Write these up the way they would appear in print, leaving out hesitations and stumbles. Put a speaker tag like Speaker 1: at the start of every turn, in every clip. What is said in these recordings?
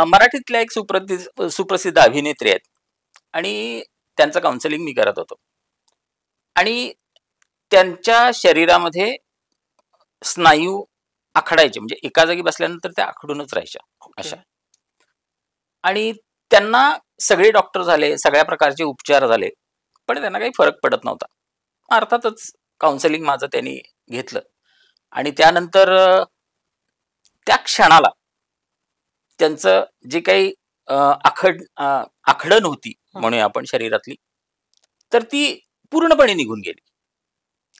Speaker 1: मराठीतल्या एक सुप्रसिद्ध अभिनेत्री आहेत आणि त्यांचं काउन्सिलिंग मी करत होतो आणि त्यांच्या शरीरामध्ये स्नायू आखडायचे, म्हणजे एका जागी बसल्यानंतर त्या आखडूनच राहायच्या अशा. आणि त्यांना सगळे डॉक्टर झाले, सगळ्या प्रकारचे उपचार झाले, पण त्यांना काही फरक पडत नव्हता. अर्थातच काउन्सिलिंग माझं त्यांनी घेतलं आणि त्यानंतर त्या क्षणाला त्यांचं जे काही आखडण होती म्हणूया आपण शरीरातली, तर ती पूर्णपणे निघून गेली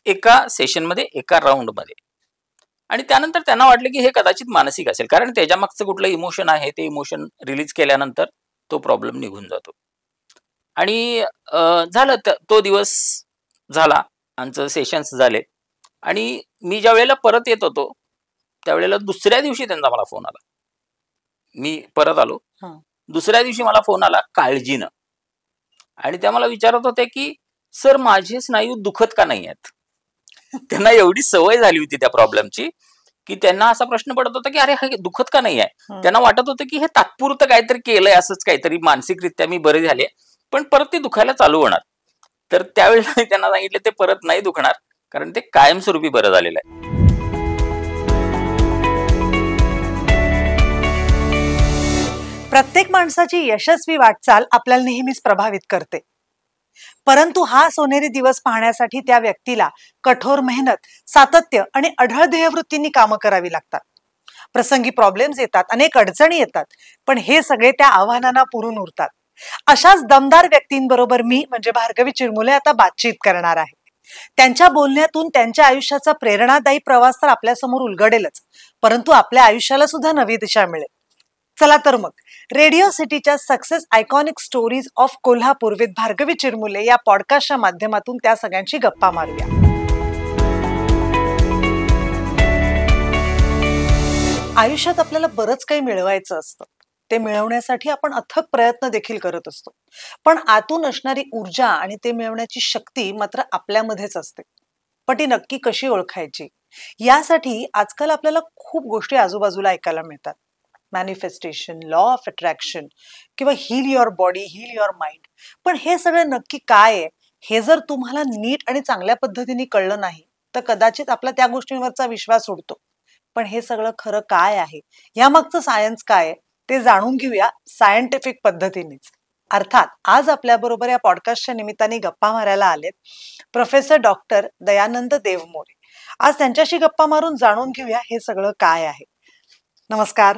Speaker 1: एका सेशनमध्ये, एका राऊंडमध्ये. आणि त्यानंतर त्यांना वाटलं की हे कदाचित मानसिक असेल, कारण त्याच्या मागचं कुठलं इमोशन आहे ते इमोशन रिलीज केल्यानंतर तो प्रॉब्लेम निघून जातो. आणि झालं, तो दिवस झाला, आमचं सेशन्स झाले आणि मी ज्या वेळेला परत येत होतो त्यावेळेला दुसऱ्या दिवशी त्यांचा मला फोन आला. मी परत आलो, दुसऱ्या दिवशी मला फोन आला काळजीनं, आणि त्या मला विचारत होते की सर माझे स्नायू दुखत का नाही आहेत. त्यांना एवढी सवय झाली होती त्या प्रॉब्लेमची की त्यांना असा प्रश्न पडत होता की अरे हे दुखत का नाही आहे. त्यांना वाटत होतं की हे तात्पुरतं काहीतरी केलंय, असंच काहीतरी मानसिकरित्या मी बरे झाले, पण परत ते दुखायला चालू होणार. तर त्यावेळेला मी त्यांना सांगितलं ते परत नाही दुखणार, कारण ते कायमस्वरूपी बरं झालेलं आहे.
Speaker 2: प्रत्येक माणसाची यशस्वी वाटचाल आपल्याला नेहमीच प्रभावित करते, परंतु हा सोनेरी दिवस पाहण्यासाठी त्या व्यक्तीला कठोर मेहनत, सातत्य आणि अढळ ध्येयवृत्तींनी कामं करावी लागतात. प्रसंगी प्रॉब्लेम्स येतात, अनेक अडचणी येतात, पण हे सगळे त्या आव्हानांना पुरून उरतात. अशाच दमदार व्यक्तींबरोबर मी म्हणजे भार्गवी चिरमुले आता बातचीत करणार आहे. त्यांच्या बोलण्यातून त्यांच्या आयुष्याचा प्रेरणादायी प्रवास तर आपल्यासमोर उलगडेलच, परंतु आपल्या आयुष्याला सुद्धा नवी दिशा मिळेल. चला तर मग रेडिओ सिटीच्या success iconic stories of Kolhapur with Bhargavi Chirmule या पॉडकास्टच्या माध्यमातून त्या सगळ्यांची गप्पा मारूया. आयुष्यात आपल्याला बरंच काही मिळवायचं असतं, ते मिळवण्यासाठी आपण अथक प्रयत्न देखील करत असतो, पण आतून असणारी ऊर्जा आणि ते मिळवण्याची शक्ती मात्र आपल्यामध्येच असते. पण ती नक्की कशी ओळखायची, यासाठी आजकाल आपल्याला खूप गोष्टी आजूबाजूला ऐकायला मिळतात. मॅनिफेस्टेशन, लॉ ऑफ अट्रॅक्शन किंवा heal your body, heal your mind. पण हे सगळं नक्की काय आहे हे जर तुम्हाला नीट आणि चांगल्या पद्धतीने कळलं नाही तर कदाचित आपला त्या गोष्टींवरचा विश्वास उडतो. पण हे सगळं खरं काय आहे, यामागचं सायन्स काय आहे ते जाणून घेऊया सायंटिफिक पद्धतीनेच. अर्थात आज आपल्याबरोबर या पॉडकास्टच्या निमित्ताने गप्पा मारायला आलेत प्रोफेसर डॉक्टर दयानंद देवमोरे. आज त्यांच्याशी गप्पा मारून जाणून घेऊया हे सगळं काय आहे. नमस्कार.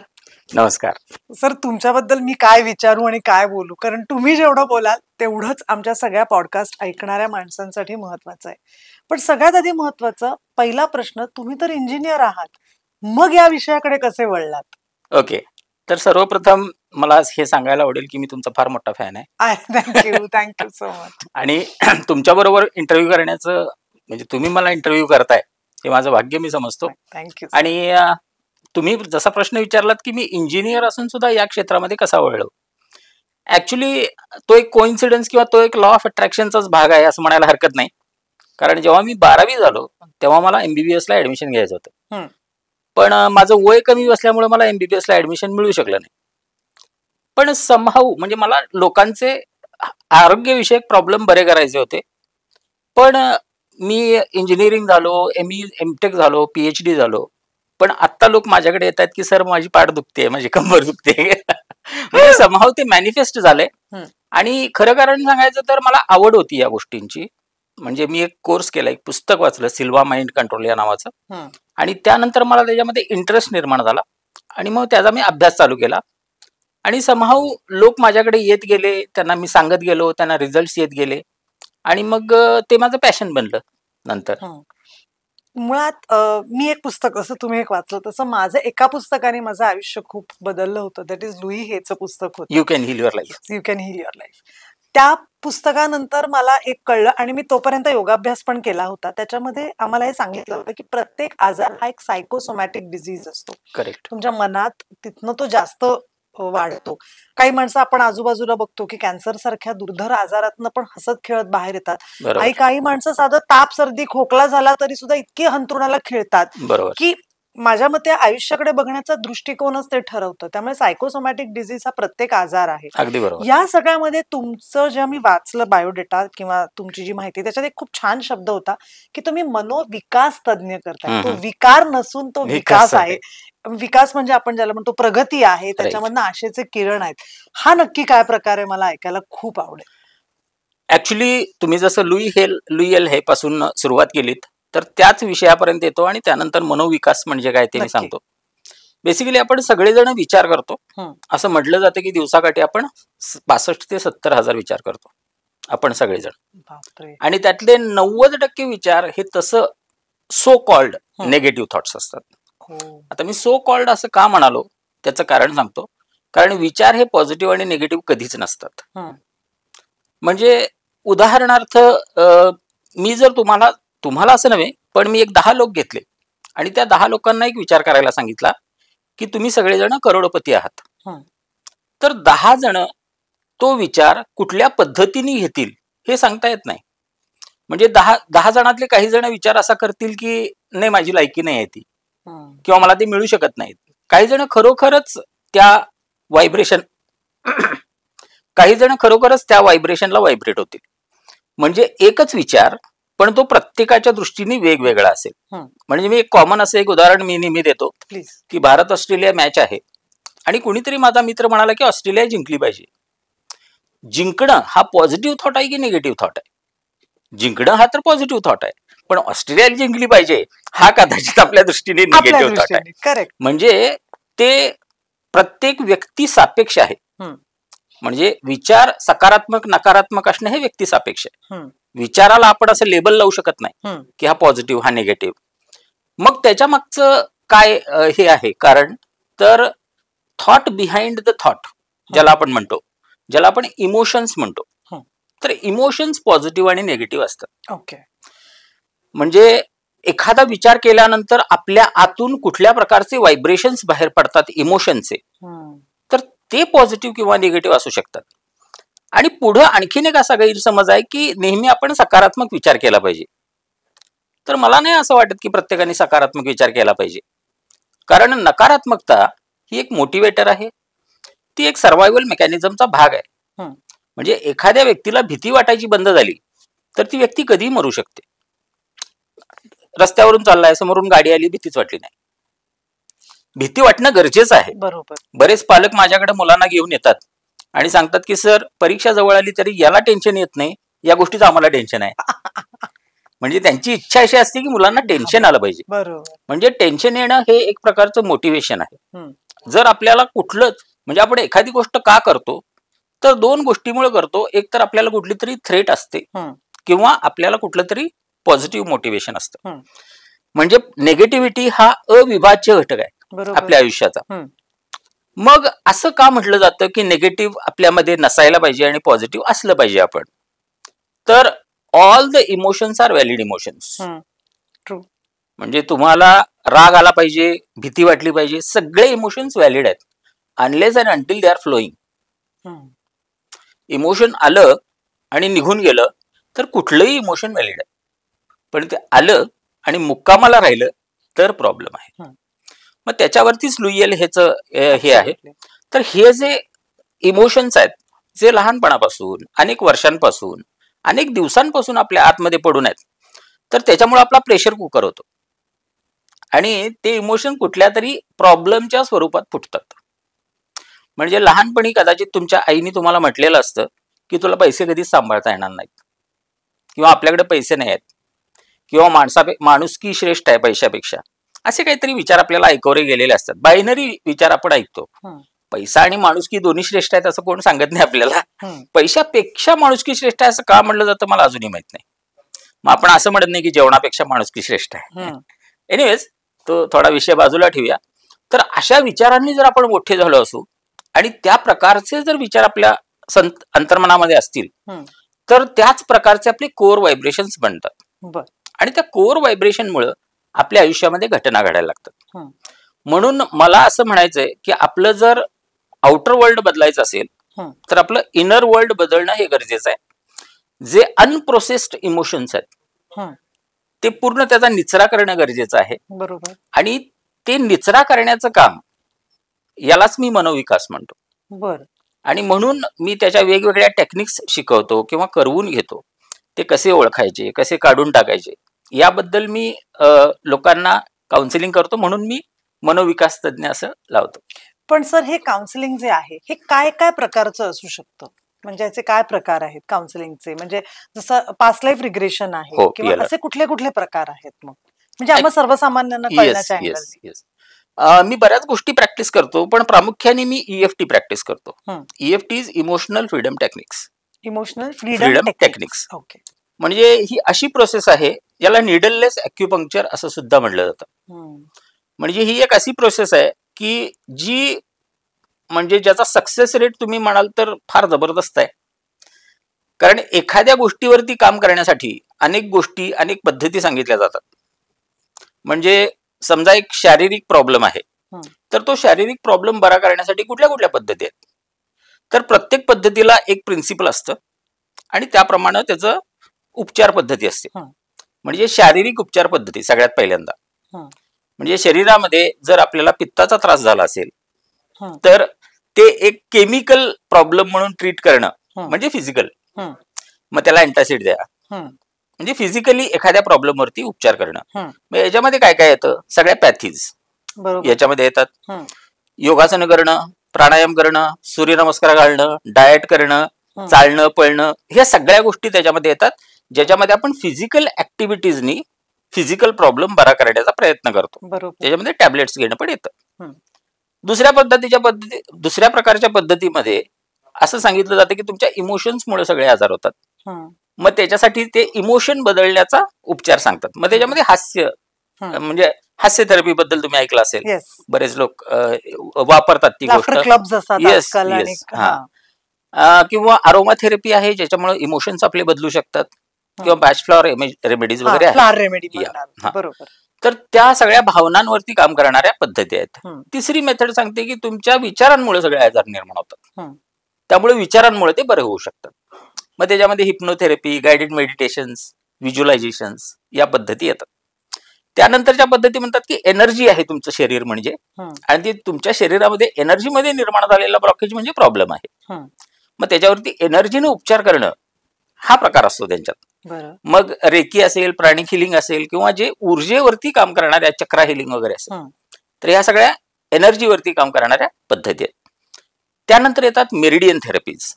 Speaker 1: नमस्कार
Speaker 2: सर. तुमच्याबद्दल मी काय विचारू आणि काय बोलू, कारण तुम्ही जेवढं बोलाल तेवढंच आमच्या सगळ्या पॉडकास्ट ऐकणाऱ्या माणसांसाठी महत्वाचं आहे. पण सगळ्यात आधी महत्वाचं पहिला प्रश्न, तुम्ही तर इंजिनियर आहात, मग या विषयाकडे कसे वळलात?
Speaker 1: ओके, तर सर्वप्रथम मला हे सांगायला आवडेल की मी तुमचा फार मोठा फॅन आहे.
Speaker 2: Thank you so much.
Speaker 1: आणि तुमच्या बरोबर इंटरव्ह्यू करण्याचं, म्हणजे तुम्ही मला इंटरव्ह्यू करताय हे माझं भाग्य मी समजतो.
Speaker 2: थँक्यू.
Speaker 1: आणि तुम्ही जसा प्रश्न विचारलात की मी इंजिनियर असून सुद्धा या क्षेत्रामध्ये कसा वळलो, ऍक्च्युली तो एक कोइन्सिडन्स किंवा तो एक लॉ ऑफ अट्रॅक्शनचाच भाग आहे असं म्हणायला हरकत नाही. कारण जेव्हा मी 12वी झालो तेव्हा मला MBBS ला ऍडमिशन घ्यायचं होतं, पण माझं वय कमी असल्यामुळे मला MBBS ला ऍडमिशन मिळू शकलं नाही. पण समहाऊ म्हणजे मला लोकांचे आरोग्यविषयक प्रॉब्लेम बरे करायचे होते. पण मी इंजिनिअरिंग झालो, MTech झालो, PhD झालो, पण आता लोक माझ्याकडे येतात की सर माझी पाठ दुखते, माझी कंबर दुखते. म्हणजे समहाऊ ते मॅनिफेस्ट झालंय. आणि खरं कारण सांगायचं तर मला आवड होती या गोष्टींची. म्हणजे मी एक कोर्स केला, एक पुस्तक वाचलं सिल्वा माइंड कंट्रोल या नावाचं, आणि त्यानंतर मला त्याच्यामध्ये इंटरेस्ट निर्माण झाला आणि मग त्याचा मी अभ्यास चालू केला. आणि समहाऊ लोक माझ्याकडे येत गेले, त्यांना मी सांगत गेलो, त्यांना रिझल्ट येत गेले आणि मग ते माझं पॅशन बनलं नंतर.
Speaker 2: मुळात मी एक पुस्तक, असं तुम्ही एक वाचलं तसं माझं एका पुस्तकाने माझं आयुष्य खूप बदललं होतं. दॅट इज लुई हेचं पुस्तक होतं,
Speaker 1: you can heal your life.
Speaker 2: You can heal your life. त्या पुस्तकानंतर मला एक कळलं, आणि मी तोपर्यंत योगाभ्यास पण केला होता. त्याच्यामध्ये आम्हाला हे सांगितलं होतं की प्रत्येक आजार हा एक सायकोसोमॅटिक डिझीज असतो.
Speaker 1: करेक्ट.
Speaker 2: तुमच्या मनात तिथनं तो जास्त वाढतो. काही माणसं आपण आजूबाजूला बघतो की कॅन्सर सारख्या दुर्धर आजारातनं पण हसत खेळत बाहेर येतात. आणि काही माणसं साधं ताप, सर्दी, खोकला झाला तरी सुद्धा इतके हंतरुणाला खेळतात की माझ्या मते आयुष्याकडे बघण्याचा दृष्टिकोनच ते ठरवतं. त्यामुळे सायकोसोमॅटिक डिझीज हा प्रत्येक आजार आहे.
Speaker 1: अगदी बरोबर.
Speaker 2: या सगळ्यामध्ये तुमचं जे मी वाचलं बायोडेटा किंवा तुमची जी माहिती, त्याच्यात एक खूप छान शब्द होता की तुम्ही मनोविकास तज्ञ करताय. तो विकार नसून तो विकास आहे. विकास म्हणजे आपण ज्याला म्हणतो प्रगती आहे, त्याच्यामधनं आशेचे किरण आहेत. हा नक्की काय प्रकार आहे, मला ऐकायला खूप आवडेल.
Speaker 1: ऍक्च्युली तुम्ही जसं लुईएल हे पासून सुरुवात केलीत तर त्याच विषयापर्यंत येतो आणि त्यानंतर मनोविकास म्हणजे काय ते मी सांगतो. बेसिकली आपण सगळेजण विचार करतो. असं म्हटलं जातं की दिवसाकाठी आपण 65 ते 70 हजार विचार करतो आपण सगळेजण. आणि त्यातले 90% विचार हे तसं सो कॉल्ड नेगेटिव्ह थॉट्स असतात. आता मी सो कॉल्ड असं का म्हणालो त्याचं कारण सांगतो. कारण विचार हे पॉझिटिव्ह आणि निगेटिव्ह कधीच नसतात. म्हणजे उदाहरणार्थ मी जर तुम्हाला असं नव्हे पण मी एक 10 लोक घेतले आणि त्या 10 लोकांना एक विचार करायला सांगितला की तुम्ही सगळेजण करोडपती आहात. तर 10 जण तो विचार कुठल्या पद्धतीने घेतील हे सांगता येत नाही. म्हणजे 10 जणातले काही जण विचार असा करतील की नाही माझी लायकी नाही आहे ती किंवा मला ते मिळू शकत नाहीत. काही जण खरोखरच त्या व्हायब्रेशनला व्हायब्रेट होतील. म्हणजे एकच विचार पण तो प्रत्येकाच्या दृष्टीने वेगवेगळा असेल. म्हणजे मी एक कॉमन असं एक उदाहरण मी नेहमी देतो की भारत ऑस्ट्रेलिया मॅच आहे आणि कुणीतरी माझा मित्र म्हणाला की ऑस्ट्रेलिया जिंकली पाहिजे. जिंकणं हा पॉझिटिव्ह थॉट आहे की निगेटिव्ह थॉट आहे? जिंकणं हा तर पॉझिटिव्ह थॉट आहे पण ऑस्ट्रेलिया जिंकली पाहिजे हा कदाचित आपल्या दृष्टीने निगेटिव्ह थॉट आहे.
Speaker 2: करेक्ट.
Speaker 1: म्हणजे ते प्रत्येक व्यक्ती सापेक्ष आहे. म्हणजे विचार सकारात्मक नकारात्मक असणं हे व्यक्ती सापेक्ष आहे. विचाराला आपण असं लेबल लावू शकत नाही की हा पॉझिटिव्ह हा निगेटिव्ह. मग त्याच्या मागचं काय हे आहे कारण तर थॉट बिहाइंड द थॉट ज्याला आपण म्हणतो, ज्याला आपण इमोशन्स म्हणतो. तर इमोशन्स पॉझिटिव्ह आणि निगेटिव्ह असतात.
Speaker 2: ओके.
Speaker 1: म्हणजे एखादा विचार केल्यानंतर आपल्या आतून कुठल्या प्रकारचे व्हायब्रेशन्स बाहेर पडतात इमोशनचे, तर ते पॉझिटिव्ह किंवा निगेटिव्ह असू शकतात. आणि पुढं आणखीन एक असा गैरसमज आहे की नेहमी आपण सकारात्मक विचार केला पाहिजे. तर मला नाही असं वाटत की प्रत्येकाने सकारात्मक विचार केला पाहिजे. कारण नकारात्मकता ही एक मोटिवेटर आहे. ती एक सर्व्हायव्हल मेकॅनिझमचा भाग आहे. म्हणजे एखाद्या व्यक्तीला भीती वाटायची बंद झाली तर ती व्यक्ती कधीही मरू शकते. रस्त्यावरून चाललाय, समोरून गाडी आली, भीतीच वाटली नाही. भीती वाटणं गरजेचं आहे.
Speaker 2: बरोबर.
Speaker 1: बरेच पालक माझ्याकडे मुलांना घेऊन येतात आणि सांगतात की सर परीक्षा जवळ आली तरी याला टेन्शन येत नाही, या गोष्टीचं आम्हाला टेन्शन आहे. म्हणजे त्यांची इच्छा अशी असते की मुलांना टेन्शन आलं पाहिजे.
Speaker 2: बरोबर.
Speaker 1: म्हणजे टेन्शन येणं हे एक प्रकारचं मोटिवेशन आहे. जर आपल्याला कुठलंच म्हणजे आपण एखादी गोष्ट का करतो तर 2 गोष्टीमुळे करतो. एक तर आपल्याला कुठली तरी थ्रेट असते किंवा आपल्याला कुठलं तरी पॉझिटिव्ह मोटिवेशन असतं. म्हणजे नेगेटिव्हिटी हा अविभाज्य घटक आहे आपल्या आयुष्याचा. मग असं का म्हटलं जातं की नेगेटिव्ह आपल्यामध्ये नसायला पाहिजे आणि पॉझिटिव्ह असलं पाहिजे आपण? तर all the emotions are valid emotions.
Speaker 2: True.
Speaker 1: म्हणजे तुम्हाला राग आला पाहिजे, भीती वाटली पाहिजे, सगळे इमोशन्स व्हॅलिड आहेत unless and until they are flowing. Emotion आलं आणि निघून गेलं तर कुठलंही इमोशन व्हॅलिड आहे. पण ते आलं आणि मुक्कामाला राहिलं तर प्रॉब्लेम आहे. मग त्याच्यावरतीच लुईएल ह्याचं हे आहे. तर हे जे इमोशन्स आहेत जे लहानपणापासून अनेक वर्षांपासून अनेक दिवसांपासून आपल्या आतमध्ये पडून आहेत तर त्याच्यामुळे आपला प्रेशर कुकर होतो आणि ते इमोशन कुठल्या तरी प्रॉब्लेमच्या स्वरूपात फुटतात. म्हणजे लहानपणी कदाचित तुमच्या आईने तुम्हाला म्हटलेलं असतं की तुला पैसे कधीच सांभाळता येणार नाहीत किंवा आपल्याकडे पैसे नाही आहेत किंवा माणुसकी श्रेष्ठ आहे पैशापेक्षा, असे काहीतरी विचार आपल्याला ऐकवले गेलेले असतात. बायनरी विचार आपण ऐकतो. पैसा आणि माणुसकी दोन्ही श्रेष्ठ आहेत असं कोण सांगत नाही आपल्याला. पैशापेक्षा माणुसकी श्रेष्ठ आहे असं का म्हटलं जातं मला अजूनही माहित नाही. मग आपण असं म्हणत नाही की जेवणापेक्षा माणुसकी श्रेष्ठ आहे. एनिवेज तो थोडा विषय बाजूला ठेवूया. तर अशा विचारांनी जर आपण मोठे झालो असू आणि त्या प्रकारचे जर विचार आपल्या अंतर्मनामध्ये असतील तर त्याच प्रकारचे आपले कोर व्हायब्रेशन्स बनतात आणि त्या कोर व्हायब्रेशनमुळे आपल्या आयुष्यामध्ये घटना घडायला लागतात. म्हणून मला असं म्हणायचंय की आपलं जर आउटर वर्ल्ड बदलायचं असेल तर आपलं इनर वर्ल्ड बदलणं हे गरजेचं आहे. जे अनप्रोसेस्ड इमोशन्स आहेत ते पूर्ण त्याचा निचरा करणं गरजेचं आहे.
Speaker 2: बरोबर.
Speaker 1: आणि ते निचरा करण्याचं काम यालाच मी मनोविकास म्हणतो.
Speaker 2: बर.
Speaker 1: आणि म्हणून मी त्याच्या वेगवेगळ्या टेक्निक्स शिकवतो किंवा करवून घेतो. ते कसे ओळखायचे, कसे काढून टाकायचे, याबद्दल मी लोकांना काउन्सिलिंग करतो. म्हणून मी मनोविकास तज्ञ असं लावतो.
Speaker 2: पण सर, हे काउन्सिलिंग जे आहे हे काय काय प्रकारचं असू शकतं? म्हणजे याचे काय प्रकार आहेत काउन्सिलिंगचे? म्हणजे जसं पास्ट लाईफ रिग्रेशन आहे
Speaker 1: हो,
Speaker 2: किंवा
Speaker 1: याला
Speaker 2: असे कुठले कुठले प्रकार आहेत मग? म्हणजे आम्हा सर्वसामान्यांना कळण्याच्या
Speaker 1: येस
Speaker 2: अँगल.
Speaker 1: येस मी बऱ्याच गोष्टी प्रॅक्टिस करतो, पण प्रामुख्याने मी EFT प्रॅक्टिस करतो. EFT is emotional freedom techniques.
Speaker 2: Emotional
Speaker 1: freedom
Speaker 2: freedom
Speaker 1: techniques.
Speaker 2: Okay.
Speaker 1: म्हणजे ही अशी प्रोसेस आहे, याला निडललेस ॲक्युपंक्चर असं सुद्धा म्हटलं जातं. म्हणजे ही एक अशी प्रोसेस आहे की जी म्हणजे ज्याचा सक्सेस रेट तुम्ही म्हणाल तर फार जबरदस्त आहे. कारण एखाद्या गोष्टीवरती काम करण्यासाठी अनेक गोष्टी, अनेक पद्धती सांगितल्या जातात. म्हणजे समजा एक शारीरिक प्रॉब्लेम आहे, तर तो शारीरिक प्रॉब्लेम बरा करण्यासाठी कुठल्या कुठल्या पद्धती आहेत? तर प्रत्येक पद्धतीला एक प्रिन्सिपल असतं आणि त्याप्रमाणे त्याचं उपचार पद्धती असते. म्हणजे शारीरिक उपचार पद्धती सगळ्यात पहिल्यांदा, म्हणजे शरीरामध्ये जर आपल्याला पित्ताचा त्रास झाला असेल तर ते एक केमिकल प्रॉब्लेम म्हणून ट्रीट करणं म्हणजे फिजिकल. मग त्याला अँटासिड द्या, म्हणजे फिजिकली एखाद्या प्रॉब्लेम वरती उपचार करणं. मग याच्यामध्ये काय काय येतं? सगळ्या पॅथीज याच्यामध्ये येतात. योगासन करणं, प्राणायाम करणं, सूर्यनमस्कार घालणं, डाएट करणं, चालणं, पळणं, ह्या सगळ्या गोष्टी त्याच्यामध्ये येतात, ज्याच्यामध्ये आपण फिजिकल ऍक्टिव्हिटीजनी फिजिकल प्रॉब्लेम बरा करण्याचा प्रयत्न करतो. त्याच्यामध्ये टॅबलेट्स घेणं पण येतं. दुसऱ्या प्रकारच्या पद्धतीमध्ये असं सांगितलं जातं की तुमच्या इमोशन्समुळे सगळे आजार होतात. मग त्याच्यासाठी ते इमोशन बदलण्याचा उपचार सांगतात. मग त्याच्यामध्ये हास्य, म्हणजे हास्य थेरपी बद्दल तुम्ही ऐकलं असेल, बरेच लोक वापरतात ती गोष्ट. Yes yes. किंवा अरोमा थेरपी आहे, ज्याच्यामुळे इमोशन्स आपले बदलू शकतात, किंवा बॅच फ्लॉवर रेमेडीज वगैरे आहेत. तर त्या सगळ्या भावनांवरती काम करणाऱ्या पद्धती आहेत. तिसरी मेथड सांगते की तुमच्या विचारांमुळे सगळे आजार निर्माण होतात, त्यामुळे विचारांमुळे ते बरे होऊ शकतात. मग त्याच्यामध्ये हिप्नोथेरपी, गायडेड मेडिटेशन्स, व्हिज्युअलायझेशन्स या पद्धती येतात. त्यानंतरच्या पद्धती म्हणतात की एनर्जी आहे तुमचं शरीर म्हणजे, आणि ती तुमच्या शरीरामध्ये एनर्जीमध्ये निर्माण झालेला ब्लॉकेज म्हणजे प्रॉब्लेम आहे. मग त्याच्यावरती एनर्जीने उपचार करणं हा प्रकार असतो त्यांच्यात. मग रेकी असेल, प्राणिक हिलिंग असेल, किंवा जे ऊर्जेवरती काम करणाऱ्या चक्रा हिलिंग वगैरे असेल, तर ह्या सगळ्या एनर्जीवरती काम करणाऱ्या पद्धती आहेत. त्यानंतर येतात मेरिडियन थेरपीज.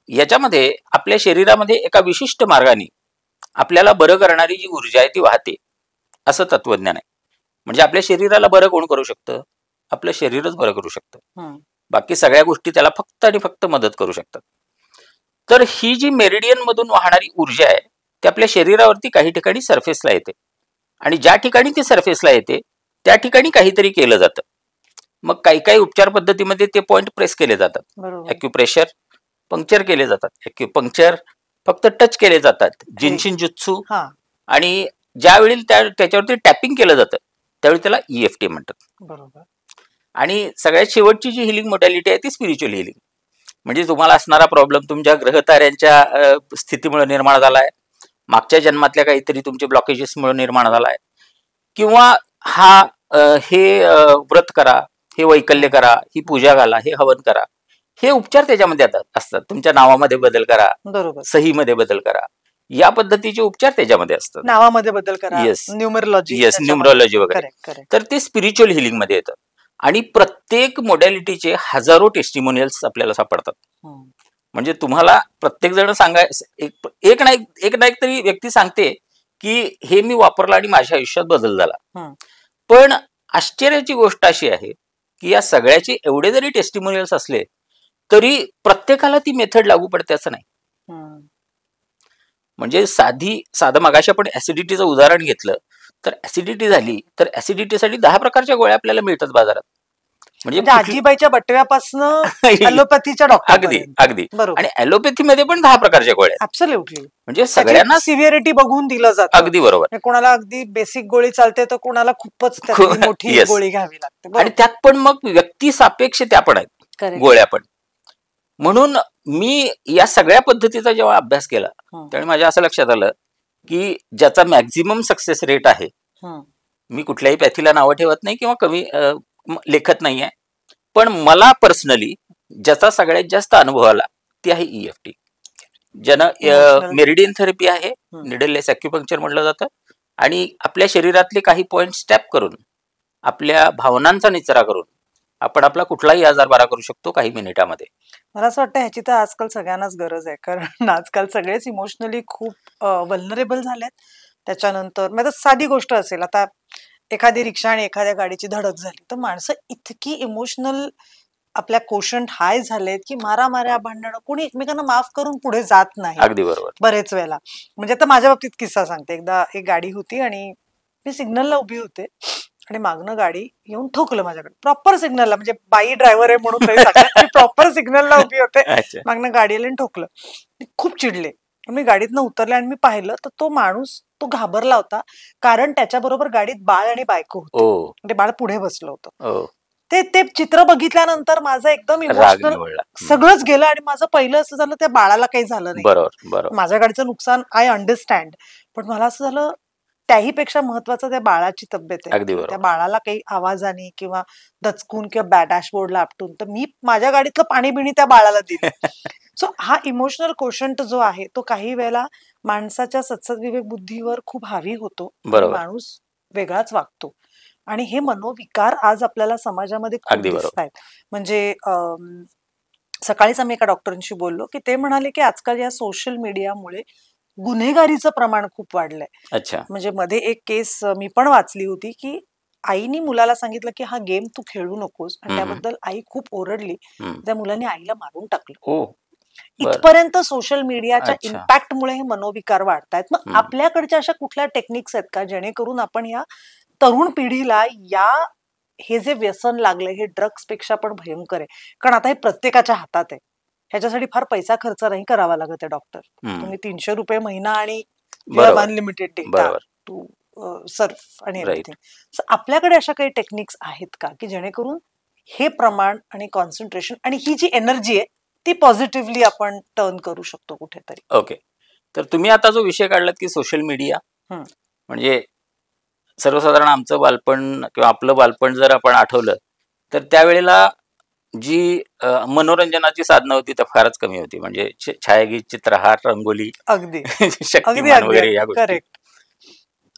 Speaker 1: याच्यामध्ये आपल्या शरीरामध्ये एका विशिष्ट मार्गाने आपल्याला बरं करणारी जी ऊर्जा आहे ती वाहते, असं तत्वज्ञान आहे. म्हणजे आपल्या शरीराला बरं कोण करू शकतं? आपलं शरीरच बरं करू शकतं. बाकी सगळ्या गोष्टी त्याला फक्त आणि फक्त मदत करू शकतात. तर ही जी मेरिडियन मधून वाहणारी ऊर्जा आहे ती आपल्या शरीरावरती काही ठिकाणी सरफेसला येते, आणि ज्या ठिकाणी ती सरफेसला येते त्या ठिकाणी काहीतरी केलं जातं. मग काही काही उपचार पद्धतीमध्ये ते पॉइंट प्रेस केले जातात, ॲक्युप्रेशर, पंक्चर केले जातात. ॲक्युपंक्चर फक्त टच केले जातात, जिन्शिन जुत्सू, आणि ज्यावेळी त्याच्यावरती टॅपिंग केलं जातं त्यावेळी त्याला EFT म्हणतात. आणि सगळ्यात शेवटची जी हिलिंग मोडॅलिटी आहे ती स्पिरिच्युअल हिलिंग. म्हणजे तुम्हाला असणारा प्रॉब्लेम तुमच्या ग्रहताऱ्यांच्या स्थितीमुळे निर्माण झालाय, मागच्या जन्मातल्या काहीतरी तुमच्या ब्लॉकेजेसमुळे निर्माण झालाय, किंवा हे व्रत करा, हे वैकल्य करा, ही पूजा घाला, हे हवन करा, हे उपचार त्याच्यामध्ये असतात. तुमच्या नावामध्ये बदल करा, सहीमध्ये बदल करा, या पद्धतीचे उपचार त्याच्यामध्ये असतात.
Speaker 2: नावामध्ये बदल करा,
Speaker 1: न्यूमरोलॉजी वगैरे. तर ते स्पिरिच्युअल हिलिंग मध्ये येतं. आणि प्रत्येक मोडॅलिटीचे हजारो टेस्टिमोनियल्स आपल्याला सापडतात. म्हणजे तुम्हाला प्रत्येक जण एक ना एक तरी व्यक्ती सांगते की हे मी वापरलं आणि माझ्या आयुष्यात बदल झाला. पण आश्चर्याची गोष्ट अशी आहे की या सगळ्याचे एवढे जरी टेस्टिमोनियल्स असले तरी प्रत्येकाला ती मेथड लागू पडते असं नाही. म्हणजे साधं मगाशी आपण ऍसिडिटीचं उदाहरण घेतलं, तर ऍसिडिटी झाली तर ऍसिडिटीसाठी 10 प्रकारच्या गोळ्या आपल्याला मिळतात बाजारात.
Speaker 2: म्हणजे आजीबाईच्या बटव्यापासून ॲलोपॅथीच्या डॉक्टर,
Speaker 1: अगदी. आणि ॲलोपॅथीमध्ये पण 10 प्रकारच्या गोळ्या.
Speaker 2: ऍब्सोल्युटली.
Speaker 1: म्हणजे सगळ्यांना
Speaker 2: सिव्हिरिटी बघून दिलं जातं.
Speaker 1: अगदी बरोबर.
Speaker 2: कोणाला अगदी बेसिक गोळी चालते तर कोणाला खूपच मोठी गोळी घ्यावी लागते.
Speaker 1: आणि त्यात पण मग व्यक्ती सापेक्ष त्या पण आहेत गोळ्या पण. म्हणून मी या सगळ्या पद्धतीचा जेव्हा अभ्यास केला त्यावेळी माझ्या असं लक्षात आलं की ज्याचा मॅक्झिमम सक्सेस रेट आहे मी कुठल्याही पॅथीला नावं ठेवत नाही किंवा कमी लेखत नाही आहे, पण मला पर्सनली ज्याचा सगळ्यात जास्त अनुभव आला ती आहे EFT, ज्यानं
Speaker 2: Emotional.
Speaker 1: मेरिडियन थेरपी आहे, निडललेस ॲक्युपंक्चर म्हटलं जातं, आणि आपल्या शरीरातले काही पॉइंट टॅप करून आपल्या भावनांचा निचरा करून आपण आपला कुठलाही आजार बरा करू शकतो काही मिनिटामध्ये.
Speaker 2: मला असं वाटतं ह्याची तर आजकाल सगळ्यांनाच गरज आहे, कारण आजकाल सगळेच इमोशनली खूप वल्नरेबल झालेत. त्याच्यानंतर म्हणजे साधी गोष्ट असेल, आता एखादी रिक्षा आणि एखाद्या गाडीची धडक झाली तर माणसं इतकी इमोशनल आपल्या कोशंट हाय झालेत की मारामाऱ्या भांडणं कोणी एकमेकांना माफ करून पुढे जात नाही
Speaker 1: अगदी बरोबर.
Speaker 2: बरेच वेळेला. म्हणजे आता माझ्या बाबतीत किस्सा सांगते. एकदा एक गाडी होती आणि मी सिग्नलला उभी होते आणि मागनं गाडी येऊन ठोकलं माझ्याकडे प्रॉपर सिग्नलला, म्हणजे बाई ड्रायव्हर आहे म्हणून नाही सांगत, मी प्रॉपर सिग्नलला उभी होते,
Speaker 1: अच्छा.
Speaker 2: मागनं गाडी आली आणि ठोकलं. मी खूप चिडले. मी गाडीतनं उतरले आणि मी पाहिलं तर तो माणूस तो घाबरला होता, कारण त्याच्याबरोबर गाडीत बाळ आणि बायको होती.
Speaker 1: ओ
Speaker 2: ते बाळ पुढे बसलं होतं.
Speaker 1: ओ
Speaker 2: ते ते चित्र बघितल्यानंतर माझं एकदम
Speaker 1: राग
Speaker 2: इमोशनल
Speaker 1: निवडला.
Speaker 2: सगळंच गेलं आणि माझं पहिलं असं झालं त्या बाळाला काही झालं नाही.
Speaker 1: बरोबर बरोबर.
Speaker 2: माझ्या गाडीचं नुकसान आय अंडरस्टँड, पण मला असं झालं त्याही पेक्षा महत्वाचं त्या बाळाची तब्येत आहे.
Speaker 1: अगदी बरोबर.
Speaker 2: त्या बाळाला काही आवाजाने किंवा दचकून किंवा डॅशबोर्डला आपटून तर मी माझ्या गाडीतलं पाणी बिणी त्या बाळाला दिलं. सो हा इमोशनल कोशंट जो आहे तो काही वेळेला माणसाच्या सत्सद विवेक बुद्धीवर खूप हावी होतो आणि
Speaker 1: बरोबर.
Speaker 2: माणूस वेगळाच वागतो. आणि हे मनोविकार आज आपल्याला समाजामध्ये खूप
Speaker 1: अगदी बरोबर.
Speaker 2: दिसत आहेत. म्हणजे सकाळीच आम्ही एका डॉक्टरांशी बोललो की ते म्हणाले की आजकाल या सोशल मीडियामुळे गुन्हेगारीचं प्रमाण खूप वाढलंय.
Speaker 1: अच्छा.
Speaker 2: म्हणजे मध्ये एक केस मी पण वाचली होती की आईनी मुलाला सांगितलं की हा गेम तू खेळू नकोस आणि
Speaker 1: हम्म.
Speaker 2: त्याबद्दल आई खूप ओरडली.
Speaker 1: हम्म.
Speaker 2: त्या मुलाने आईला मारून टाकलं.
Speaker 1: ओ बर.
Speaker 2: इथपर्यंत सोशल मीडियाच्या
Speaker 1: अच्छा.
Speaker 2: इम्पॅक्टमुळे हे मनोविकार वाढतायत. मग
Speaker 1: हम्म.
Speaker 2: आपल्याकडच्या अशा कुठल्या टेक्निक्स आहेत का जेणेकरून आपण या तरुण पिढीला या हे जे व्यसन लागलंय हे ड्रग्स पेक्षा पण भयंकर आहे, कारण आता हे प्रत्येकाच्या हातात आहे. ह्याच्यासाठी फार पैसा खर्च नाही करावा लागत आहे डॉक्टर.
Speaker 1: हम्म.
Speaker 2: तुम्ही 300 रुपये महिना आणि
Speaker 1: बरोबर.
Speaker 2: अनलिमिटेड डेटा
Speaker 1: बरोबर.
Speaker 2: टू सर्फ आणि
Speaker 1: Right.
Speaker 2: एव्हरीथिंग. आपल्याकडे अशा काही टेक्निक्स आहेत का की जेणेकरून हे प्रमाण आणि कॉन्सन्ट्रेशन आणि ही जी एनर्जी आहे ती पॉझिटिव्हली आपण टर्न करू शकतो कुठेतरी?
Speaker 1: ओके. तर तुम्ही आता जो विषय काढलात की सोशल मीडिया,
Speaker 2: हम्म.
Speaker 1: म्हणजे सर्वसाधारण आमचं बालपण किंवा आपलं बालपण जर आपण आठवलं तर त्यावेळेला जी मनोरंजनाची साधनं होती तर फारच कमी होती. म्हणजे छायागीत, चित्रहार, रंगोली,
Speaker 2: अगदी अगदी
Speaker 1: शक्तिमान वगैरे या
Speaker 2: अगदी
Speaker 1: गोष्टी.
Speaker 2: करेक्ट.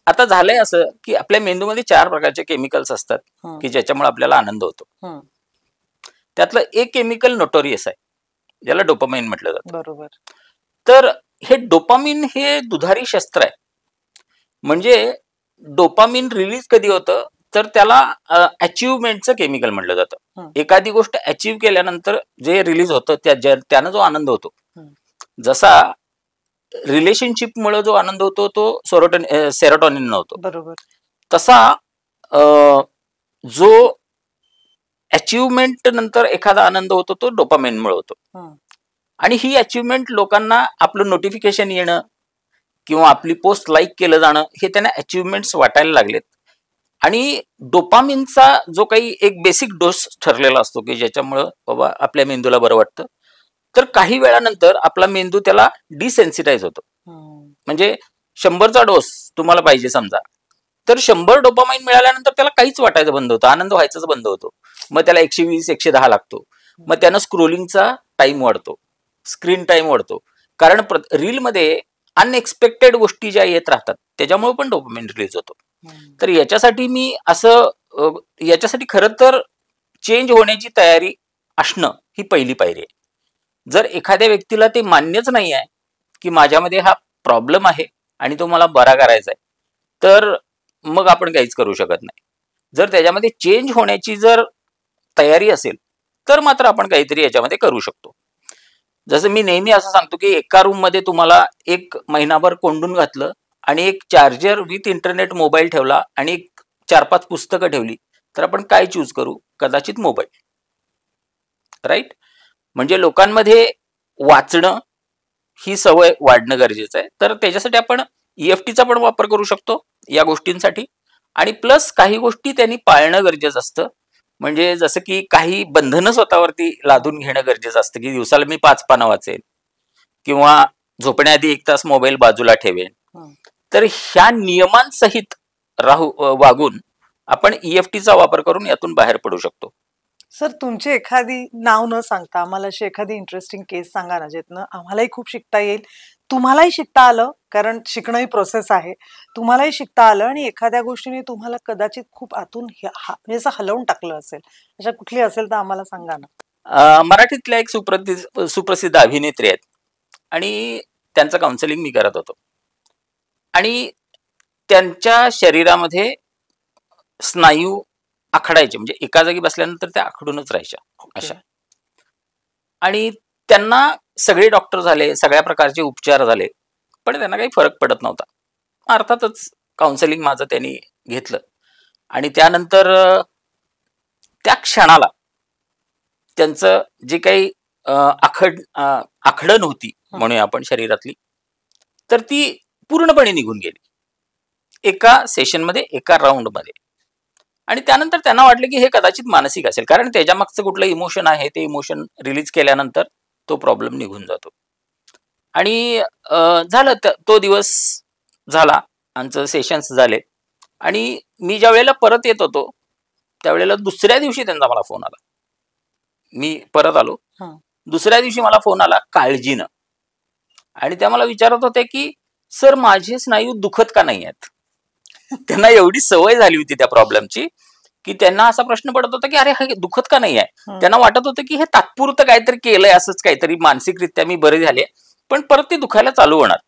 Speaker 1: आता झालंय असं की आपल्या मेंदूमध्ये 4 प्रकारचे केमिकल्स असतात की ज्याच्यामुळे आपल्याला आनंद होतो. त्यातलं एक केमिकल नोटोरियस आहे, ज्याला डोपामाइन म्हटलं जातं.
Speaker 2: बरोबर.
Speaker 1: तर हे डोपामिन हे दुधारी शस्त्र आहे. म्हणजे डोपामिन रिलीज कधी होतं तर त्याला अचिव्हमेंटचं केमिकल म्हटलं जातं. एखादी गोष्ट अचीव्ह केल्यानंतर जे रिलीज होतं त्यानं जो आनंद होतो, जसा रिलेशनशिपमुळे जो आनंद होतो तो सेरोटोनिन होतो,
Speaker 2: बरोबर.
Speaker 1: तसा जो अचिव्हमेंट नंतर एखादा आनंद होतो तो डोपामिनमुळे होतो. आणि ही अचिव्हमेंट लोकांना आपलं नोटिफिकेशन येणं किंवा आपली पोस्ट लाईक केलं जाणं हे त्यांना अचिव्हमेंट्स वाटायला लागलेत. आणि डोपामिनचा जो काही एक बेसिक डोस ठरलेला असतो की ज्याच्यामुळं बाबा आपल्या मेंदूला बरं वाटतं, तर काही वेळानंतर आपला मेंदू त्याला डिसेन्सिटाईज होतो. म्हणजे 100चा डोस तुम्हाला पाहिजे समजा, तर 100 डोपामाइन मिळाल्यानंतर त्याला काहीच वाटायचं बंद होतं, आनंद व्हायचाच बंद होतो. मग त्याला 120, 110 लागतो. मग त्यानं स्क्रोलिंगचा टाइम वाढतो, स्क्रीन टाइम वाढतो, कारण रीलमध्ये अनएक्सपेक्टेड गोष्टी ज्या येत राहतात त्याच्यामुळे पण डोपामाइन रिलीज होतो. तर याच्यासाठी खरं तर चेंज होण्याची तयारी असणं ही पहिली पायरी आहे. जर एखाद्या व्यक्तीला ते मान्यच नाही आहे की माझ्यामध्ये हा प्रॉब्लेम आहे आणि तो मला बरा करायचा आहे, तर मग आपण काहीच करू शकत नाही. जर त्याच्यामध्ये चेंज होण्याची जर तयारी असेल तर मात्र आपण काहीतरी याच्यामध्ये करू शकतो. जसं मी नेहमी असं सांगतो की एका रूम मध्ये तुम्हाला 1 महिनाभर कोंडून घातलं आणि एक चार्जर विथ इंटरनेट मोबाईल ठेवला आणि 4-5 पुस्तकं ठेवली, तर आपण काय चूज करू? कदाचित मोबाईल. राईट? म्हणजे लोकांमध्ये वाचणं ही सवय वाढणं गरजेचं आहे. तर त्याच्यासाठी आपण EFTचा पण वापर करू शकतो या गोष्टींसाठी. आणि प्लस काही गोष्टी त्यांनी पाळणं गरजेचं असतं. म्हणजे जसं की काही बंधनं स्वतःवरती लादून घेणं गरजेचं असतं की दिवसाला मी 5 पानं वाचेन किंवा झोपण्याआधी 1 तास मोबाईल बाजूला ठेवेन. तर ह्या नियमांसहित वागून आपण EFTचा वापर करून यातून बाहेर पडू शकतो.
Speaker 2: सर, तुमची एखादी नाव न सांगता आम्हाला अशी एखादी इंटरेस्टिंग केस सांगा ना, ज्यातनं आम्हालाही खूप शिकता येईल, तुम्हालाही शिकता आलं, कारण शिकणं ही प्रोसेस आहे. तुम्हालाही शिकता आलं आणि एखाद्या गोष्टीने तुम्हाला कदाचित खूप आतून म्हणजे असं हलवून टाकलं असेल. अशा कुठली असेल तर आम्हाला सांगा ना.
Speaker 1: मराठीतल्या एक सुप्रसिद्ध अभिनेत्री आहेत आणि त्यांचं काउन्सिलिंग मी करत होतो आणि त्यांच्या शरीरामध्ये स्नायू आखडायचे, म्हणजे एका जागी बसल्यानंतर त्या आखडूनच राहायच्या अशा. आणि त्यांना सगळे डॉक्टर झाले, सगळ्या प्रकारचे उपचार झाले, पण त्यांना काही फरक पडत नव्हता. अर्थातच काउन्सिलिंग माझं त्यांनी घेतलं आणि त्यानंतर त्या क्षणाला त्यांचं जे काही आखडण होती म्हणूया आपण शरीरातली, तर ती पूर्णपणे निघून गेली एका सेशनमध्ये, एका राऊंडमध्ये. आणि त्यानंतर त्यांना वाटलं की हे कदाचित मानसिक असेल, कारण त्याच्या मागचं कुठलं इमोशन आहे, ते इमोशन रिलीज केल्यानंतर तो प्रॉब्लेम निघून जातो. आणि झालं, तो दिवस झाला, आमचं सेशन्स झाले आणि मी ज्या वेळेला परत येत होतो त्यावेळेला दुसऱ्या दिवशी त्यांचा मला फोन आला. मी परत आलो, दुसऱ्या दिवशी मला फोन आला काळजीनं, आणि त्या मला विचारत होते की सर, माझे स्नायू दुखत का नाही आहेत. त्यांना एवढी सवय झाली होती त्या प्रॉब्लेमची की त्यांना असा प्रश्न पडत होता की अरे हे दुखत का नाही आहे. त्यांना वाटत होतं की हे तात्पुरतं काहीतरी केलंय, असंच काहीतरी मानसिकरित्या मी बरे झाले, पण परत ते दुखायला चालू होणार.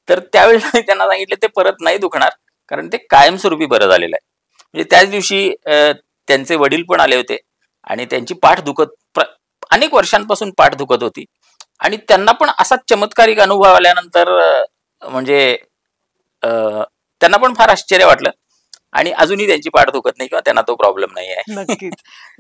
Speaker 1: तर त्यावेळेला मी त्यांना सांगितलं ते परत नाही दुखणार, कारण ते कायमस्वरूपी बरं झालेलं आहे. म्हणजे त्याच दिवशी त्यांचे वडील पण आले होते आणि त्यांची पाठ दुखत, अनेक वर्षांपासून पाठ दुखत होती, आणि त्यांना पण असा चमत्कारिक अनुभव आल्यानंतर म्हणजे त्यांना पण फार आश्चर्य वाटलं आणि अजूनही त्यांची पाठ दुखत नाही किंवा त्यांना तो प्रॉब्लेम नाही आहे.
Speaker 2: नक्कीच.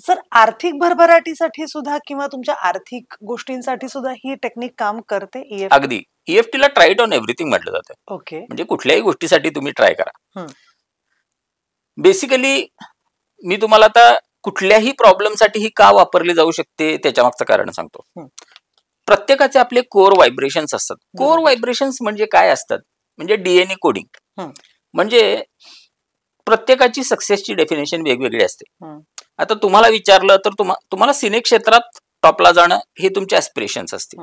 Speaker 2: सर, आर्थिक भरभराटीसाठी सुद्धा किंवा तुमच्या आर्थिक गोष्टींसाठी सुद्धा ही टेक्निक काम करते?
Speaker 1: अगदी. EFTला ट्राय ऑन एव्हरीथिंग म्हटलं जातं.
Speaker 2: ओके.
Speaker 1: म्हणजे कुठल्याही गोष्टीसाठी तुम्ही ट्राय करा. बेसिकली मी तुम्हाला आता कुठल्याही प्रॉब्लेमसाठी ही का वापरली जाऊ शकते त्याच्या मागचं कारण सांगतो. प्रत्येकाचे आपले कोर व्हायब्रेशन्स असतात. कोर व्हायब्रेशन्स म्हणजे काय असतात, म्हणजे DNA कोडिंग. म्हणजे प्रत्येकाची सक्सेसची डेफिनेशन वेगवेगळी असते. आता तुम्हाला विचारलं तर तुम्हाला सिने क्षेत्रात टॉपला जाणं हे तुमचे ऍस्पिरेशन्स असतील.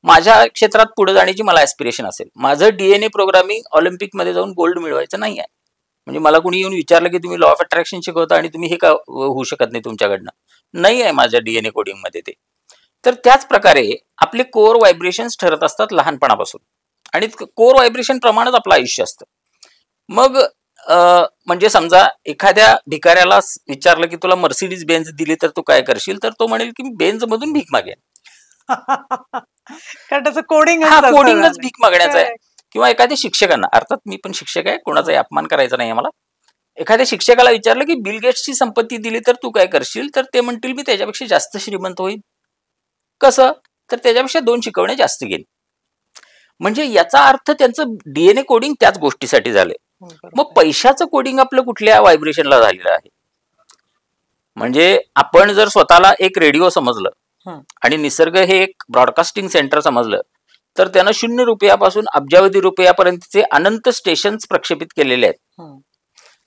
Speaker 1: माझ्या क्षेत्रात पुढे जाण्याची मला ऍस्पिरेशन असेल. माझं DNA प्रोग्रामिंग ऑलिम्पिक मध्ये जाऊन गोल्ड मिळवायचं नाही आहे. म्हणजे मला कुणी येऊन विचारलं की तुम्ही लॉ ऑफ अट्रॅक्शन शिकवता आणि तुम्ही हे का होऊ शकत नाही तुमच्याकडनं, नाही आहे माझ्या DNA कोडिंग मध्ये ते. तर त्याच प्रकारे आपले कोर व्हायब्रेशन्स ठरत असतात लहानपणापासून, आणि कोर व्हायब्रेशन प्रमाणेच आपलं आयुष्य असतं. मग म्हणजे समजा एखाद्या भिकाऱ्याला विचारलं की तुला मर्सिडीज बेन्झ दिली तर तू काय करशील, तर तो म्हणेल की बेन्झ मधून भीक मागेन.
Speaker 2: कारण त्याचं
Speaker 1: कोडिंगच भीक मागण्याचं आहे. किंवा एखाद्या शिक्षकांना, अर्थात मी पण शिक्षक आहे, कोणाचाही अपमान करायचा नाही मला, एखाद्या शिक्षकाला विचारलं की बिल गेट्सची संपत्ती दिली तर तू काय करशील, तर ते म्हणतील मी त्याच्यापेक्षा जास्त श्रीमंत होईल. कसं, तर त्याच्यापेक्षा 2 शिकवणे जास्त घेईल. म्हणजे याचा अर्थ त्यांचं DNA कोडिंग त्याच गोष्टीसाठी झालंय. मग पैशाचं कोडिंग आपलं कुठल्या व्हायब्रेशनला झालेलं आहे. म्हणजे आपण जर स्वतःला एक रेडिओ समजलं आणि निसर्ग हे एक ब्रॉडकास्टिंग सेंटर समजलं, तर त्यानं 0 रुपयापासून अब्जावधी रुपयापर्यंतचे अनंत स्टेशन्स प्रक्षेपित केलेले आहेत.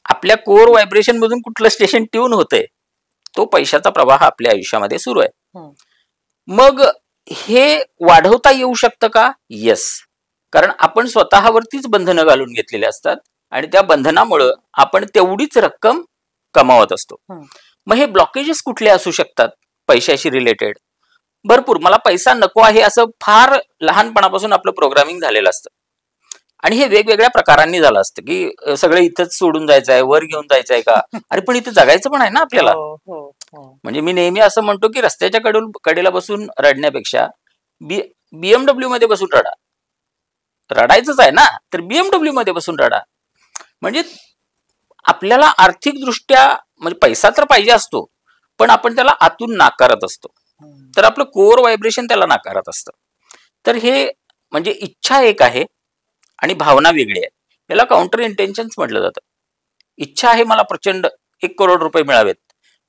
Speaker 1: आपल्या कोर व्हायब्रेशन मधून कुठलं स्टेशन ट्यून होतंय, तो पैशाचा प्रवाह आपल्या आयुष्यामध्ये सुरू आहे. मग हे वाढवता येऊ शकतं का? येस. कारण आपण स्वतःवरतीच बंधनं घालून घेतलेली असतात आणि त्या बंधनामुळं आपण तेवढीच रक्कम कमावत असतो. मग हे ब्लॉकेजेस कुठले असू शकतात पैशाशी रिलेटेड? भरपूर. मला पैसा नको आहे असं फार लहानपणापासून आपलं प्रोग्रामिंग झालेलं असतं, आणि हे वेगवेगळ्या प्रकारांनी झालं असतं की सगळं इथंच सोडून जायचं आहे, वर घेऊन जायचं आहे का, अरे पण इथं जगायचं पण आहे ना आपल्याला. म्हणजे मी नेहमी असं म्हणतो की रस्त्याच्या कडेला बसून रडण्यापेक्षा BMW मध्ये बसून रडा. रडायचंच आहे ना, तर BMW मध्ये बसून रडा. म्हणजे आपल्याला आर्थिकदृष्ट्या म्हणजे पैसा तर पाहिजे असतो, पण आपण त्याला आतून नाकारत असतो, तर आपलं कोर व्हायब्रेशन त्याला नाकारत असतं. तर हे म्हणजे इच्छा एक आहे आणि भावना वेगळी आहे. याला काउंटर इंटेन्शन्स म्हटलं जातं. इच्छा आहे मला प्रचंड 1 करोड रुपये मिळावेत,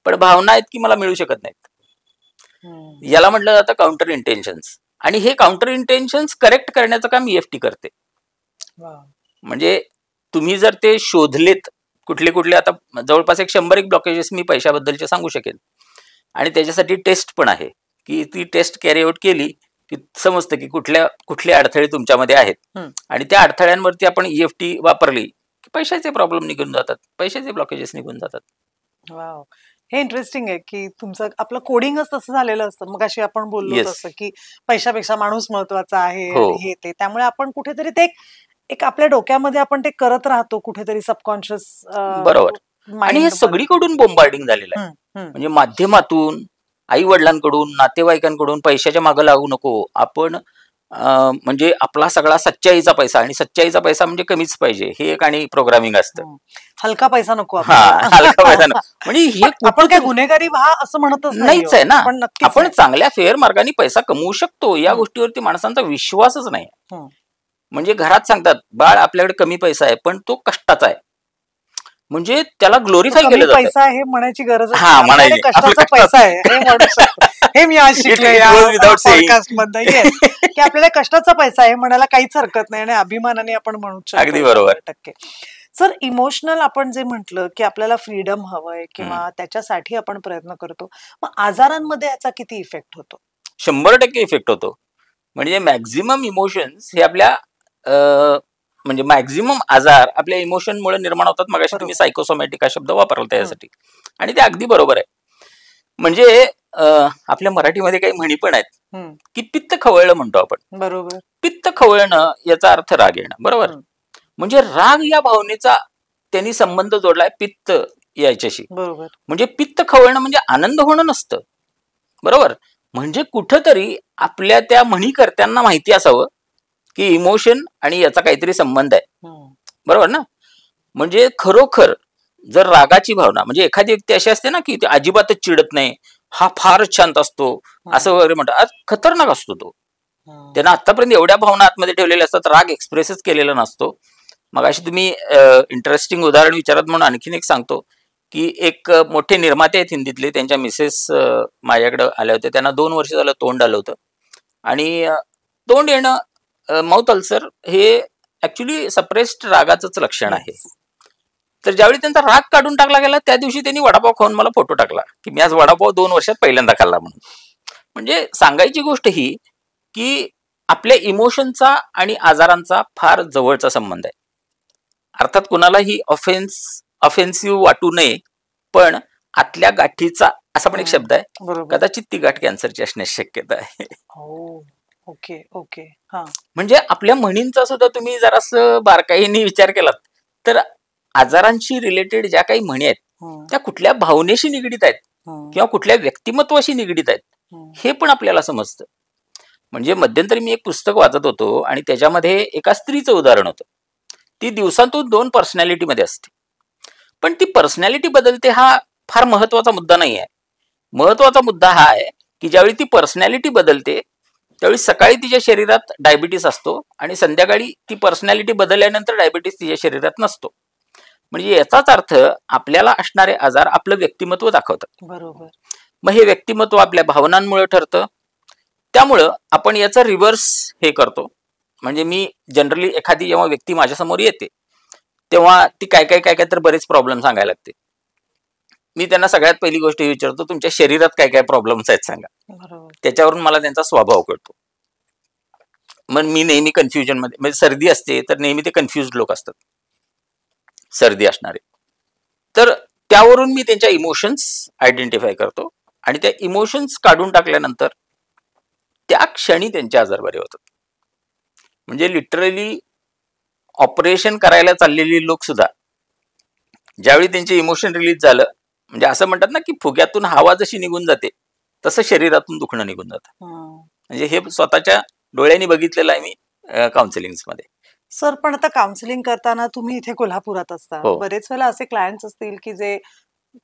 Speaker 1: पण भावना आहेत की मला मिळू शकत नाहीत, याला म्हटलं जातं काउंटर इंटेन्शन्स. आणि हे काउंटर इंटेन्शन्स करेक्ट करण्याचं काम EFT करते. म्हणजे तुम्ही जर ते शोधलेत कुठले कुठले आता जवळपास 100 ब्लॉकेजेस मी पैशाबद्दलचे सांगू शकेन. आणि त्याच्यासाठी टेस्ट पण आहे, की ती टेस्ट कॅरी आउट केली की समजतं की कुठले अडथळे तुमच्यामध्ये आहेत. आणि त्या अडथळ्यांवरती आपण EFT वापरली की पैशाचे प्रॉब्लेम निघून जातात, पैशाचे ब्लॉकेजेस निघून जातात.
Speaker 2: वाव, हे इंटरेस्टिंग आहे की तुमचं आपलं कोडिंगच तसं झालेलं असतं. मग अशी आपण बोललो
Speaker 1: Yes.
Speaker 2: तसं की पैशापेक्षा माणूस महत्वाचा आहे
Speaker 1: हो.
Speaker 2: आणि हे ते, त्यामुळे आपण कुठेतरी ते एक आपल्या डोक्यामध्ये आपण ते करत राहतो कुठेतरी सबकॉन्शियस
Speaker 1: बरोबर. आणि हे सगळीकडून बोंबार्डिंग झालेलं आहे. म्हणजे माध्यमातून, आई वडिलांकडून, नातेवाईकांकडून पैशाच्या मागे लागू नको आपण. म्हणजे आपला सगळा सच्चाईचा पैसा, आणि सच्चाईचा पैसा म्हणजे कमीच पाहिजे, हे एक आणि प्रोग्रामिंग असतं.
Speaker 2: हलका पैसा नको
Speaker 1: हा, हलका पैसा नको. म्हणजे हे
Speaker 2: आपण काय गुन्हेगारी व्हा असं म्हणतच
Speaker 1: नाहीच आहे ना.
Speaker 2: पण नक्कीच
Speaker 1: आपण
Speaker 2: नाही.
Speaker 1: चांगल्या फेअर मार्गाने पैसा कमवू शकतो, या गोष्टीवरती माणसांचा विश्वासच नाही. म्हणजे घरात सांगतात बाळ आपल्याकडे कमी पैसा आहे पण तो कष्टाचा आहे, म्हणजे त्याला ग्लोरीफाय केलं जातं.
Speaker 2: पैसा आहे म्हणायची गरज
Speaker 1: हा, म्हणायची.
Speaker 2: कष्टाचा पैसा आहे हे म्हणू शकतो. हे मी आज शिकले या पॉडकास्ट मध्ये, की आपल्याला कष्टाचा पैसा आहे म्हणायला काहीच हरकत नाही आणि अभिमानाने आपण म्हणू शकतो.
Speaker 1: अगदी बरोबर.
Speaker 2: 100%. सर, इमोशनल आपण जे म्हटलं की आपल्याला फ्रीडम हवंय किंवा त्याच्यासाठी आपण प्रयत्न करतो, मग आजारांमध्ये याचा किती इफेक्ट होतो?
Speaker 1: 100% इफेक्ट होतो. म्हणजे मॅक्झिमम इमोशन्स हे आपल्या म्हणजे मॅक्झिमम आजार आपल्या इमोशनमुळे निर्माण होतात. मगाशी तुम्ही सायकोसोमॅटिक हा शब्द वापरला त्यासाठी, आणि ते अगदी बरोबर आहे. म्हणजे आपल्या मराठीमध्ये काही म्हणी पण आहेत की पित्त खवळलं म्हणतो आपण.
Speaker 2: बरोबर.
Speaker 1: पित्त खवळणं याचा अर्थ राग येणं. बरोबर. म्हणजे राग या भावनेचा त्यांनी संबंध जोडलाय पित्त याच्याशी.
Speaker 2: बरोबर.
Speaker 1: म्हणजे पित्त खवळणं म्हणजे आनंद होणं नसतं. बरोबर. म्हणजे कुठंतरी आपल्या त्या म्हणीकर्त्यांना माहिती असावं की इमोशन आणि याचा काहीतरी संबंध आहे. बरोबर ना. म्हणजे खरोखर जर रागाची भावना, म्हणजे एखादी व्यक्ती अशी असते ना की ती अजिबातच चिडत नाही, हा फारच शांत असतो असं वगैरे म्हणतात, आज खतरनाक असतो तो. त्यांना आतापर्यंत एवढ्या भावना आतमध्ये ठेवलेल्या असतात, राग एक्सप्रेसच केलेला नसतो. मग अशी तुम्ही इंटरेस्टिंग उदाहरण विचारत म्हणून आणखीन एक सांगतो की एक मोठे निर्माते आहेत हिंदीतले, त्यांच्या मिसेस माझ्याकडे आल्या होत्या. त्यांना 2 वर्ष झालं तोंड आलं होतं, आणि तोंड येणं, माउथ अल्सर, हे ऍक्च्युली सप्रेस्ड रागाचंच लक्षण आहे. तर ज्यावेळी त्यांचा राग काढून टाकला गेला त्या दिवशी त्यांनी वडापाव खाऊन मला फोटो टाकला की मी आज वडापाव 2 वर्षात पहिल्यांदा खाल्ला म्हणून. म्हणजे सांगायची गोष्ट ही की आपल्या इमोशनचा आणि आजारांचा फार जवळचा संबंध आहे. अर्थात कुणालाही ऑफेन्सिव्ह वाटू नये, पण आतल्या गाठीचा असा पण एक शब्द आहे, कदाचित ती गाठ कॅन्सरची असण्याची शक्यता आहे.
Speaker 2: Okay okay.
Speaker 1: म्हणजे आपल्या म्हणींचा सुद्धा तुम्ही जरासं बारकाईने विचार केलात तर आजारांशी रिलेटेड ज्या काही म्हणी आहेत त्या कुठल्या भावनेशी निगडीत आहेत किंवा कुठल्या व्यक्तिमत्वाशी निगडीत आहेत हे पण आपल्याला समजतं. म्हणजे मध्यंतरी मी एक पुस्तक वाचत होतो आणि त्याच्यामध्ये एका स्त्रीचं उदाहरण होतं. ती दिवसातून 2 पर्सनॅलिटी मध्ये असते, पण ती पर्सनॅलिटी बदलते हा फार महत्वाचा मुद्दा नाही आहे. महत्वाचा मुद्दा हा आहे की ज्यावेळी ती पर्सनॅलिटी बदलते त्यावेळी सकाळी तिच्या शरीरात डायबिटीस असतो आणि संध्याकाळी ती पर्सनॅलिटी बदलल्यानंतर डायबिटीस तिच्या शरीरात नसतो. म्हणजे याचाच अर्थ आपल्याला असणारे आजार आपलं व्यक्तिमत्व दाखवतात.
Speaker 2: बरोबर.
Speaker 1: मग हे व्यक्तिमत्व आपल्या भावनांमुळे ठरतं, त्यामुळं आपण याचा रिव्हर्स हे करतो. म्हणजे मी जनरली एखादी जेव्हा व्यक्ती माझ्यासमोर येते तेव्हा ती काय काय तर बरेच प्रॉब्लेम सांगायला लागते. मी त्यांना सगळ्यात पहिली गोष्ट विचारतो, तुमच्या शरीरात काय काय प्रॉब्लेम्स आहेत सांगा. त्याच्यावरून मला त्यांचा स्वभाव कळतो. मग मी नेहमी कन्फ्युजन मध्ये, म्हणजे सर्दी असते तर नेहमी ते कन्फ्युज लोक असतात, सर्दी असणारे. तर त्यावरून मी त्यांच्या इमोशन्स आयडेंटिफाय करतो आणि त्या इमोशन्स काढून टाकल्यानंतर त्या क्षणी त्यांचे आजार बरे होतात. म्हणजे लिटरली ऑपरेशन करायला चाललेली लोक सुद्धा ज्यावेळी त्यांचे इमोशन रिलीज झालं, म्हणजे असं म्हणतात ना की फुग्यातून हवा जशी निघून जाते तसं शरीरातून दुखणं निघून जातं. म्हणजे हे स्वतःच्या डोळ्यांनी बघितलेलं आहे मी काउन्सिलिंग मध्ये.
Speaker 2: सर, पण आता काउन्सिलिंग करताना तुम्ही इथे कोल्हापुरात असता, बरेच वेळेला असे क्लायंट्स असतील की जे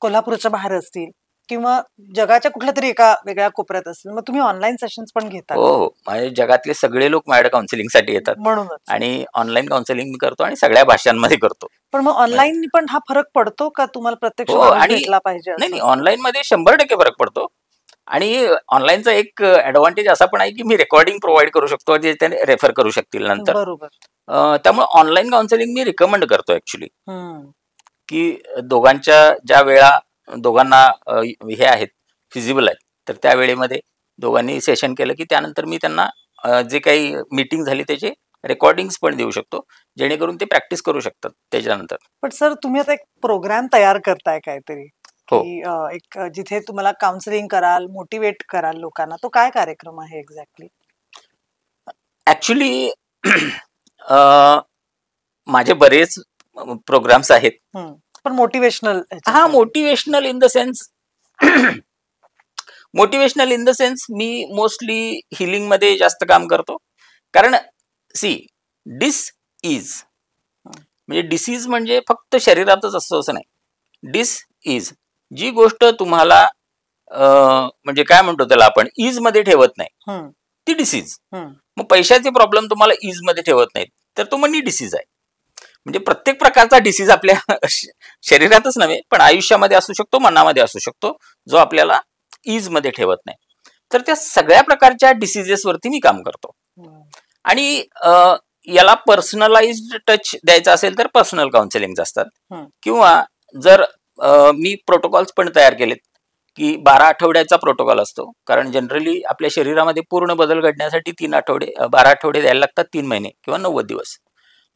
Speaker 2: कोल्हापूरच्या बाहेर असतील किंवा जगाच्या कुठल्या तरी एका वेगळ्या कोपऱ्यात असतील, मग तुम्ही ऑनलाईन सेशन्स पण घेता?
Speaker 1: हो, म्हणजे जगातले सगळे लोक माझ्याकडे काउन्सिलिंगसाठी येतात.
Speaker 2: म्हणूनच.
Speaker 1: आणि ऑनलाईन काउन्सिलिंग मी करतो आणि सगळ्या भाषांमध्ये करतो. पण
Speaker 2: मग ऑनलाईन पण हा फरक पडतो का, तुम्हाला प्रत्यक्ष भेटला पाहिजे?
Speaker 1: नाही, ऑनलाईन मध्ये 100% फरक पडतो. आणि ऑनलाईनचा एक ऍडव्हान्टेज असा पण आहे की मी रेकॉर्डिंग प्रोव्हाइड करू शकतो, जे त्याने रेफर करू शकतील नंतर.
Speaker 2: बरोबर.
Speaker 1: त्यामुळे ऑनलाईन काउन्सिलिंग मी रिकमेंड करतो ऍक्च्युली. की दोघांच्या ज्या वेळा दोघांना हे आहेत फिजिबल आहेत, तर त्या वेळेमध्ये दोघांनी सेशन केलं की त्यानंतर मी त्यांना जे काही मीटिंग झाली त्याचे रेकॉर्डिंग्स पण देऊ शकतो, जेणेकरून ते प्रॅक्टिस करू शकतात त्याच्यानंतर.
Speaker 2: पण सर तुम्ही आता एक प्रोग्राम तयार करताय काहीतरी,
Speaker 1: हो.
Speaker 2: की एक जिथे तुम्हाला काउन्सिलिंग कराल, मोटिवेट कराल लोकांना, तो काय कार्यक्रम आहे एक्झॅक्टली?
Speaker 1: ऍक्च्युली माझे बरेच प्रोग्राम्स आहेत.
Speaker 2: पण मोटिवेशनल?
Speaker 1: हा, motivational in the sense motivational in the sense me mostly healing मध्ये जास्त काम करतो. कारण सी डिस इज म्हणजे डिसीज म्हणजे फक्त शरीरातच असतो असं नाही. डिस इज जी गोष्ट तुम्हाला म्हणजे काय म्हणतो त्याला आपण इज मध्ये ठेवत नाही ती डिसीज. मग पैशाचे प्रॉब्लेम तुम्हाला इज मध्ये ठेवत नाहीत तर तो मनी डिसीज आहे. म्हणजे प्रत्येक प्रकारचा डिसीज आपल्या शरीरातच नव्हे पण आयुष्यामध्ये असू शकतो, मनामध्ये असू शकतो, जो आपल्याला इज मध्ये ठेवत नाही. तर त्या सगळ्या प्रकारच्या डिसीजेस वरती मी काम करतो. आणि याला पर्सनलाइज्ड टच द्यायचा असेल तर पर्सनल काउन्सिलिंग असतात, किंवा जर मी प्रोटोकॉल्स पण तयार केलेत की 12 आठवड्याचा प्रोटोकॉल असतो. कारण जनरली आपल्या शरीरामध्ये पूर्ण बदल घडण्यासाठी 12 आठवडे द्यायला लागतात, 3 महिने किंवा 90 दिवस.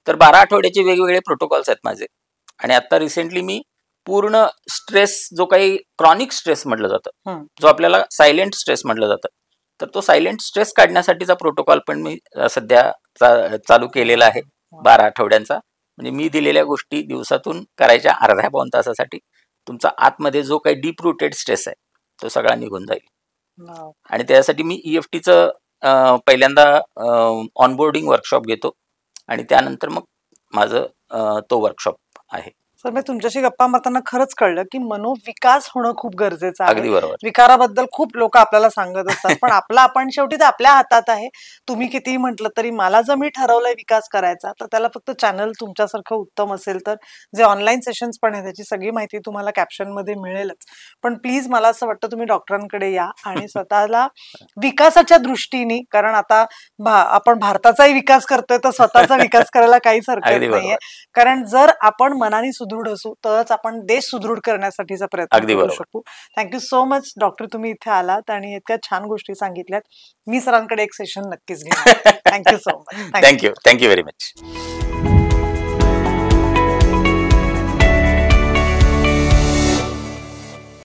Speaker 1: तर 12 आठवड्याचे वेगवेगळे प्रोटोकॉल्स आहेत माझे. आणि आता रिसेंटली मी पूर्ण स्ट्रेस, जो काही क्रॉनिक स्ट्रेस म्हटलं जातं, जो आपल्याला सायलेंट स्ट्रेस म्हटलं जातं, तर तो सायलेंट स्ट्रेस काढण्यासाठीचा प्रोटोकॉल पण मी सध्या चालू केलेला आहे 12 आठवड्यांचा. म्हणजे मी दिलेल्या गोष्टी दिवसातून करायच्या अर्ध्या पाऊण तासासाठी तुमचा आतमध्ये जो काही डीप रूटेड स्ट्रेस आहे तो सगळा निघून जाईल. आणि त्यासाठी मी EFTचं पहिल्यांदा ऑनबोर्डिंग वर्कशॉप घेतो आणि त्यानंतर मग माझं तो वर्कशॉप आहे.
Speaker 2: सर मी तुमच्याशी गप्पा मारताना खरंच कळलं की मनोविकास होणं खूप गरजेचं आहे.
Speaker 1: अगदी बरोबर.
Speaker 2: विकाराबद्दल खूप लोक आपल्याला सांगत असतात पण आपण शेवटी ते आपल्या हातात आहे. तुम्ही कितीही म्हटलं तरी मला जर मी ठरवलंय विकास करायचा तर त्याला फक्त चॅनल तुमच्यासारखं उत्तम असेल तर जे ऑनलाईन सेशन्स पण आहे त्याची सगळी माहिती तुम्हाला कॅप्शन मध्ये मिळेलच. पण प्लीज मला असं वाटतं तुम्ही डॉक्टरांकडे या आणि स्वतःला विकासाच्या दृष्टीने, कारण आता आपण भारताचाही विकास करतोय तर स्वतःचा विकास करायला काहीच हरकत नाहीये. कारण जर आपण मनाने सुदृढ असू तरच आपण देश सुदृढ करण्यासाठीचा प्रयत्न करू शकू. थँक्यू सो मच डॉक्टर, तुम्ही इथे आलात आणि इतक्या छान गोष्टी सांगितल्यात. मी सरांकडे एक सेशन नक्कीच घेईन. Thank you so much.
Speaker 1: Thank you very much.